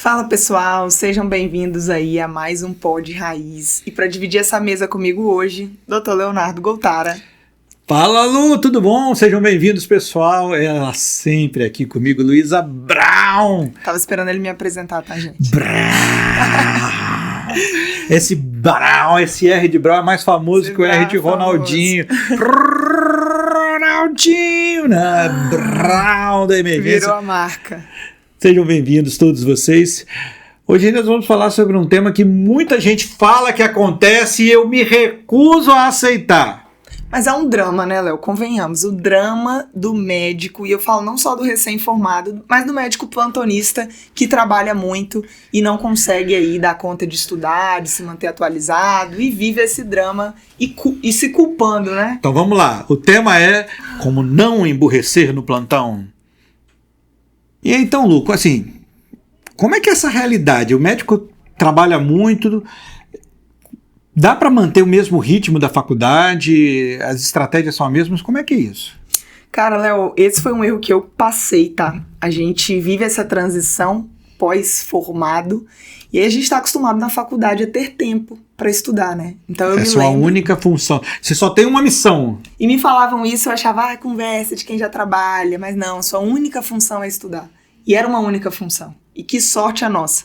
Fala pessoal, sejam bem-vindos aí a mais um Pod Raiz. E para dividir essa mesa comigo hoje, Dr. Leonardo Goltara. Fala Lu, tudo bom? Sejam bem-vindos pessoal, ela sempre aqui comigo, Luísa Brown. Tava esperando ele me apresentar, tá gente? Brown. Esse Brown, esse R de Brown é mais famoso esse que o R de Ronaldinho. Ronaldinho, né? Brown da emergência. Virou a marca. Sejam bem-vindos todos vocês. Hoje nós vamos falar sobre um tema que muita gente fala que acontece e eu me recuso a aceitar. Mas é um drama, né, Léo? Convenhamos, o drama do médico, e eu falo não só do recém-formado, mas do médico plantonista que trabalha muito e não consegue aí dar conta de estudar, de se manter atualizado e vive esse drama e se culpando, né? Então vamos lá, o tema é como não emburrecer no plantão. E então, Lu, assim, como é que é essa realidade? O médico trabalha muito, dá para manter o mesmo ritmo da faculdade, as estratégias são as mesmas, como é que é isso? Cara, Léo, esse foi um erro que eu passei, tá? A gente vive essa transição pós-formado e aí a gente tá acostumado na faculdade a ter tempo para estudar, né? Então eu me lembro. É a sua única função. Você só tem uma missão. E me falavam isso, eu achava, conversa de quem já trabalha, mas não, sua única função é estudar. E era uma única função. E que sorte a nossa.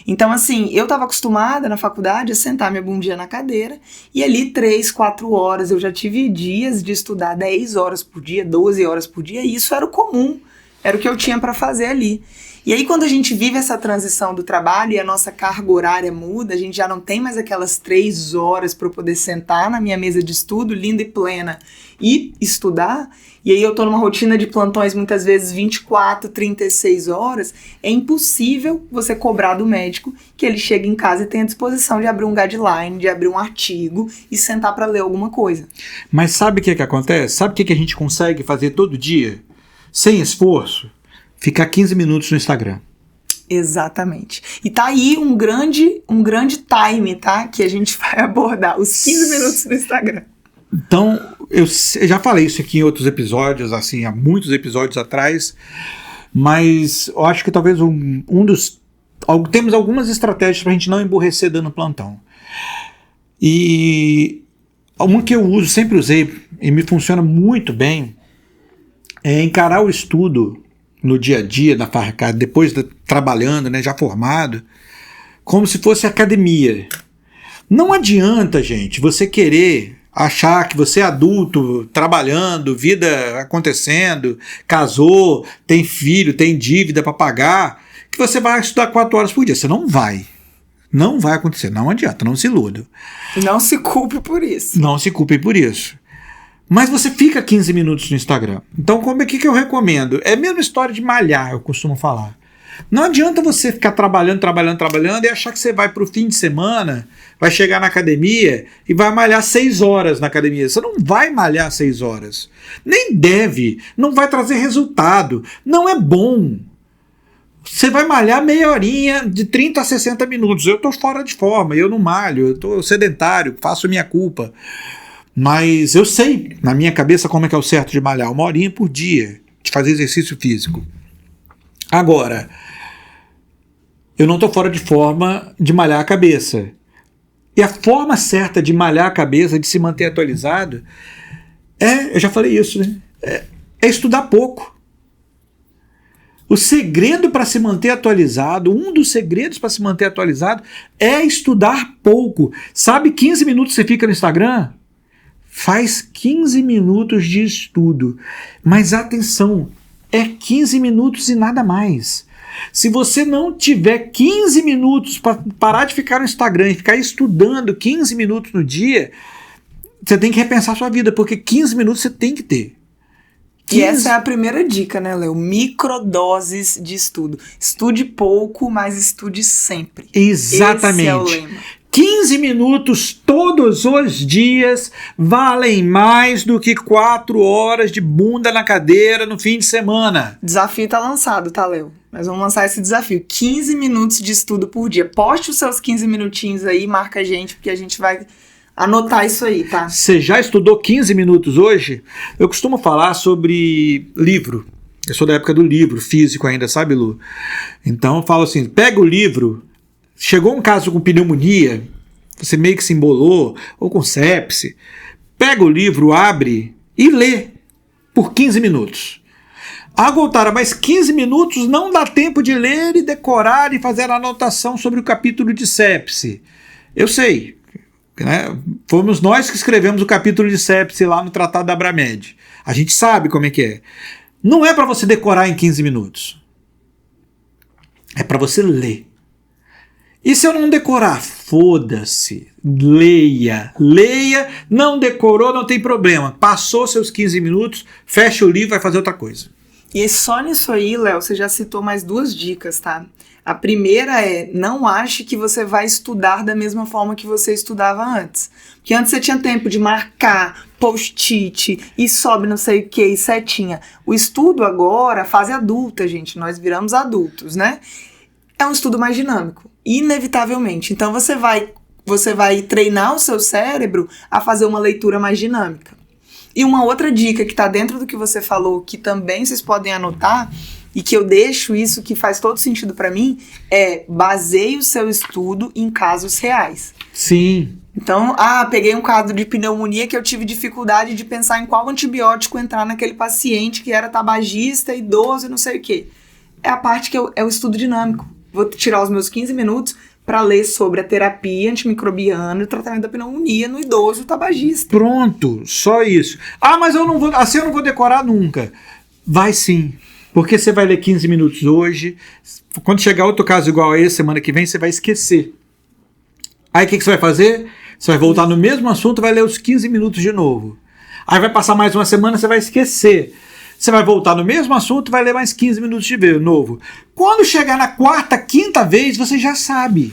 Então, assim, eu estava acostumada na faculdade a sentar minha bundinha na cadeira e ali 3, 4 horas, eu já tive dias de estudar 10 horas por dia, 12 horas por dia, e isso era o comum, era o que eu tinha para fazer ali. E aí, quando a gente vive essa transição do trabalho e a nossa carga horária muda, a gente já não tem mais aquelas 3 horas para eu poder sentar na minha mesa de estudo, linda e plena, e estudar. E aí eu tô numa rotina de plantões, muitas vezes 24, 36 horas, é impossível você cobrar do médico que ele chegue em casa e tenha disposição de abrir um guideline, de abrir um artigo e sentar para ler alguma coisa. Mas sabe o que acontece? Sabe o que a gente consegue fazer todo dia, sem esforço? Ficar 15 minutos no Instagram. Exatamente. E tá aí um grande time, tá? Que a gente vai abordar, os 15 minutos no Instagram. Então, eu já falei isso aqui em outros episódios, assim, há muitos episódios atrás, mas eu acho que talvez temos algumas estratégias para a gente não emburrecer dando plantão. E uma que eu uso, sempre usei, e me funciona muito bem, é encarar o estudo no dia a dia, depois trabalhando, né, já formado, como se fosse academia. Não adianta, gente, você querer achar que você é adulto, trabalhando, vida acontecendo, casou, tem filho, tem dívida para pagar, que você vai estudar 4 horas por dia. Você não vai. Não vai acontecer. Não adianta, não se iluda. Não se culpe por isso. Não se culpe por isso. Mas você fica 15 minutos no Instagram. Então, como é que eu recomendo? É a mesma história de malhar, eu costumo falar. Não adianta você ficar trabalhando e achar que você vai para o fim de semana, vai chegar na academia e vai malhar 6 horas na academia. Você não vai malhar 6 horas. Nem deve. Não vai trazer resultado. Não é bom. Você vai malhar meia horinha, de 30 a 60 minutos. Eu estou fora de forma, eu não malho, eu estou sedentário, faço minha culpa. Mas eu sei, na minha cabeça, como é que é o certo de malhar. 1 horinha por dia, de fazer exercício físico. Agora, eu não estou fora de forma de malhar a cabeça. E a forma certa de malhar a cabeça, de se manter atualizado, eu já falei isso, né? É estudar pouco. O segredo para se manter atualizado, um dos segredos para se manter atualizado é estudar pouco. Sabe, 15 minutos você fica no Instagram? Faz 15 minutos de estudo. Mas atenção, é 15 minutos e nada mais. Se você não tiver 15 minutos para parar de ficar no Instagram e ficar estudando 15 minutos no dia, você tem que repensar a sua vida, porque 15 minutos você tem que ter. 15... E essa é a primeira dica, né, Léo? Microdoses de estudo. Estude pouco, mas estude sempre. Exatamente. Esse é o lema. 15 minutos todos os dias valem mais do que 4 horas de bunda na cadeira no fim de semana. Desafio tá lançado, tá, Léo? Nós vamos lançar esse desafio. 15 minutos de estudo por dia. Poste os seus 15 minutinhos aí, marca a gente, porque a gente vai anotar isso aí, tá? Você já estudou 15 minutos hoje? Eu costumo falar sobre livro. Eu sou da época do livro físico ainda, sabe, Lu? Então eu falo assim, pega o livro, chegou um caso com pneumonia, você meio que se embolou, ou com sepse, pega o livro, abre e lê por 15 minutos. Agora, mas 15 minutos não dá tempo de ler e decorar e fazer anotação sobre o capítulo de sepse. Eu sei, né? Fomos nós que escrevemos o capítulo de sepse lá no Tratado da Abramed. A gente sabe como é que é. Não é para você decorar em 15 minutos. É para você ler. E se eu não decorar? Foda-se. Leia. Leia. Não decorou, não tem problema. Passou seus 15 minutos, fecha o livro e vai fazer outra coisa. E só nisso aí, Léo, você já citou mais 2 dicas, tá? A primeira é, não ache que você vai estudar da mesma forma que você estudava antes. Porque antes você tinha tempo de marcar, post-it, e sobe não sei o que, e setinha. O estudo agora, fase adulta, gente, nós viramos adultos, né? É um estudo mais dinâmico, inevitavelmente. Então você vai treinar o seu cérebro a fazer uma leitura mais dinâmica. E uma outra dica que está dentro do que você falou, que também vocês podem anotar, e que eu deixo isso, que faz todo sentido para mim, é baseie o seu estudo em casos reais. Sim. Então, peguei um caso de pneumonia que eu tive dificuldade de pensar em qual antibiótico entrar naquele paciente que era tabagista, idoso e não sei o quê. É a parte que é o estudo dinâmico. Vou tirar os meus 15 minutos para ler sobre a terapia antimicrobiana e o tratamento da pneumonia no idoso tabagista. Pronto, só isso. Mas eu não vou decorar nunca. Vai sim. Porque você vai ler 15 minutos hoje, quando chegar outro caso igual a esse, semana que vem, você vai esquecer. Aí o que você vai fazer? Você vai voltar no mesmo assunto e vai ler os 15 minutos de novo. Aí vai passar mais uma semana, você vai esquecer. Você vai voltar no mesmo assunto e vai ler mais 15 minutos de novo. Quando chegar na 4ª, 5ª vez, você já sabe.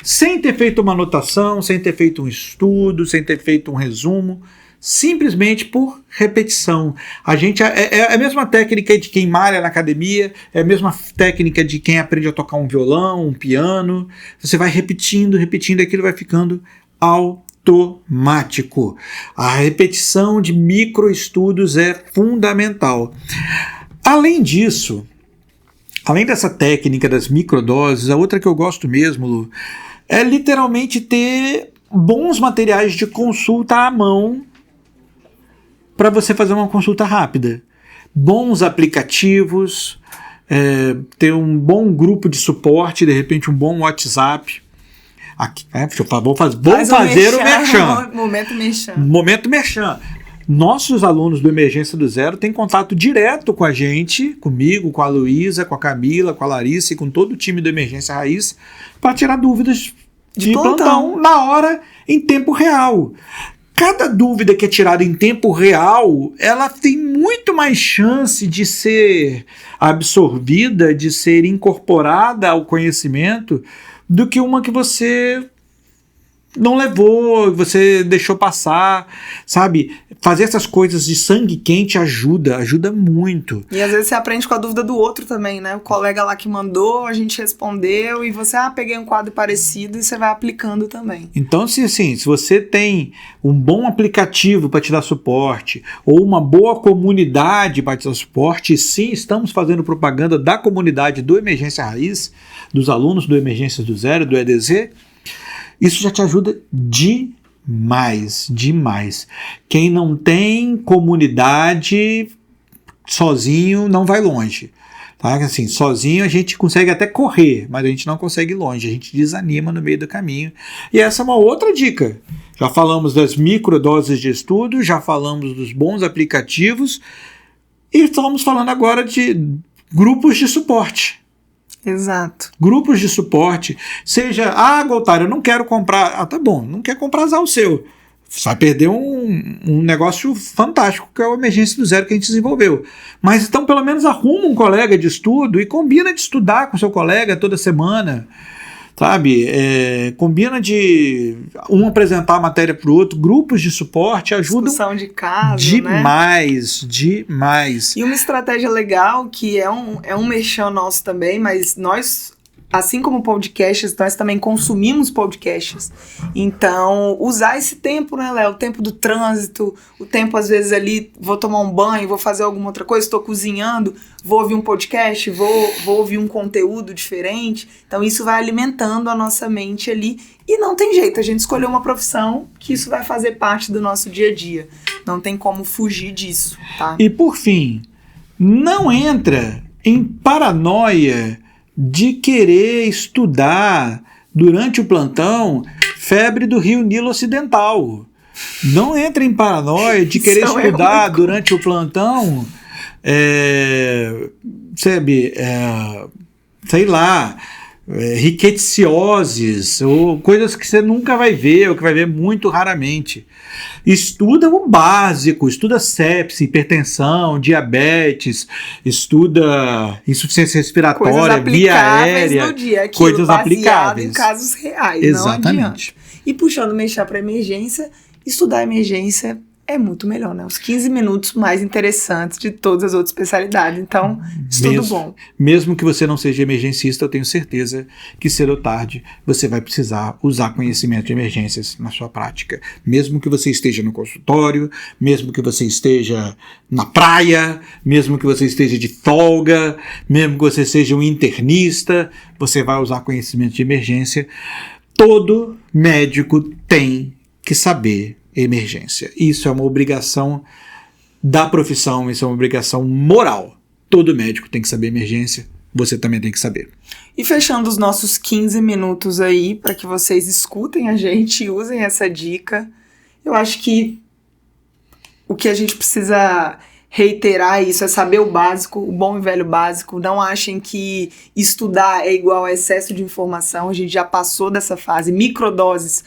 Sem ter feito uma anotação, sem ter feito um estudo, sem ter feito um resumo. Simplesmente por repetição. É a mesma técnica de quem malha na academia, é a mesma técnica de quem aprende a tocar um violão, um piano. Você vai repetindo, aquilo vai ficando automático. A repetição de microestudos é fundamental. Além disso, além dessa técnica das microdoses, a outra que eu gosto mesmo, Lu, é literalmente ter bons materiais de consulta à mão para você fazer uma consulta rápida. Bons aplicativos, ter um bom grupo de suporte, de repente um bom WhatsApp. Aqui, vou fazer o merchan. Momento merchan. Nossos alunos do Emergência do Zero têm contato direto com a gente, comigo, com a Luísa, com a Camila, com a Larissa e com todo o time do Emergência Raiz, para tirar dúvidas de plantão na hora, em tempo real. Cada dúvida que é tirada em tempo real, ela tem muito mais chance de ser absorvida, de ser incorporada ao conhecimento, do que uma que você não levou, você deixou passar, sabe? Fazer essas coisas de sangue quente ajuda muito. E às vezes você aprende com a dúvida do outro também, né? O colega lá que mandou, a gente respondeu e você, peguei um quadro parecido e você vai aplicando também. Então, se você tem um bom aplicativo para te dar suporte ou uma boa comunidade para te dar suporte, sim, estamos fazendo propaganda da comunidade do Emergência Raiz, dos alunos do Emergência do Zero, do EDZ, isso já te ajuda demais. Quem não tem comunidade, sozinho não vai longe. Tá? Assim, sozinho a gente consegue até correr, mas a gente não consegue ir longe, a gente desanima no meio do caminho. E essa é uma outra dica. Já falamos das microdoses de estudo, já falamos dos bons aplicativos e estamos falando agora de grupos de suporte. Exato. Grupos de suporte, seja, Goltar, eu não quero comprar, tá bom, não quer comprar o seu, você vai perder um negócio fantástico que é o Emergência do Zero que a gente desenvolveu, mas então pelo menos arruma um colega de estudo e combina de estudar com seu colega toda semana, sabe, combina de um apresentar a matéria para o outro, grupos de suporte ajudam discussão de caso, demais. E uma estratégia legal, que é um merchan nosso também, mas nós assim como podcasts, nós também consumimos podcasts. Então, usar esse tempo, né, Léo? O tempo do trânsito, o tempo, às vezes, ali, vou tomar um banho, vou fazer alguma outra coisa, estou cozinhando, vou ouvir um podcast, vou ouvir um conteúdo diferente. Então, isso vai alimentando a nossa mente ali. E não tem jeito, a gente escolheu uma profissão que isso vai fazer parte do nosso dia a dia. Não tem como fugir disso, tá? E, por fim, não entra em paranoia de querer estudar durante o plantão febre do Rio Nilo Ocidental. Não entra em paranoia de querer estudar durante o plantão, sei lá, rickettsioses, ou coisas que você nunca vai ver, ou que vai ver muito raramente. Estuda o básico, estuda sepse, hipertensão, diabetes, estuda insuficiência respiratória, via aérea, no dia, coisas aplicáveis em casos reais. Exatamente. Não adianta. E puxando mexer para emergência, estudar emergência é muito melhor, né? Os 15 minutos mais interessantes de todas as outras especialidades. Então, estudo bom. Mesmo que você não seja emergencista, eu tenho certeza que cedo ou tarde você vai precisar usar conhecimento de emergências na sua prática. Mesmo que você esteja no consultório, mesmo que você esteja na praia, mesmo que você esteja de folga, mesmo que você seja um internista, você vai usar conhecimento de emergência. Todo médico tem que saber emergência. Isso é uma obrigação da profissão, isso é uma obrigação moral. Todo médico tem que saber emergência, você também tem que saber. E fechando os nossos 15 minutos aí, para que vocês escutem a gente e usem essa dica, eu acho que o que a gente precisa reiterar isso, é saber o básico, o bom e velho básico. Não achem que estudar é igual a excesso de informação, a gente já passou dessa fase. Microdoses,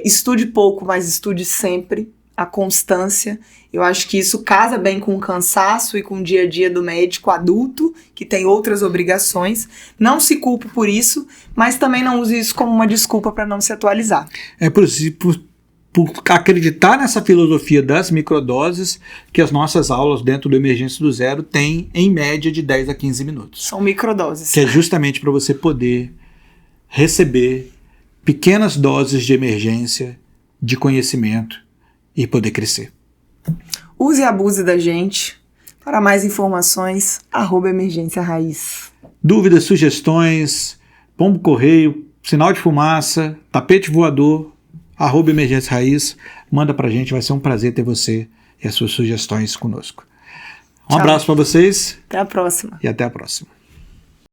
estude pouco, mas estude sempre, a constância. Eu acho que isso casa bem com o cansaço e com o dia a dia do médico adulto, que tem outras obrigações. Não se culpe por isso, mas também não use isso como uma desculpa para não se atualizar. É por acreditar nessa filosofia das microdoses que as nossas aulas dentro do Emergência do Zero têm em média de 10 a 15 minutos. São microdoses. Que é justamente para você poder receber pequenas doses de emergência, de conhecimento e poder crescer. Use e abuse da gente. Para mais informações, @Emergência Raiz. Dúvidas, sugestões, pombo correio, sinal de fumaça, tapete voador, @Emergência Raiz, manda pra gente, vai ser um prazer ter você e as suas sugestões conosco. Um abraço para vocês. Até a próxima. E até a próxima.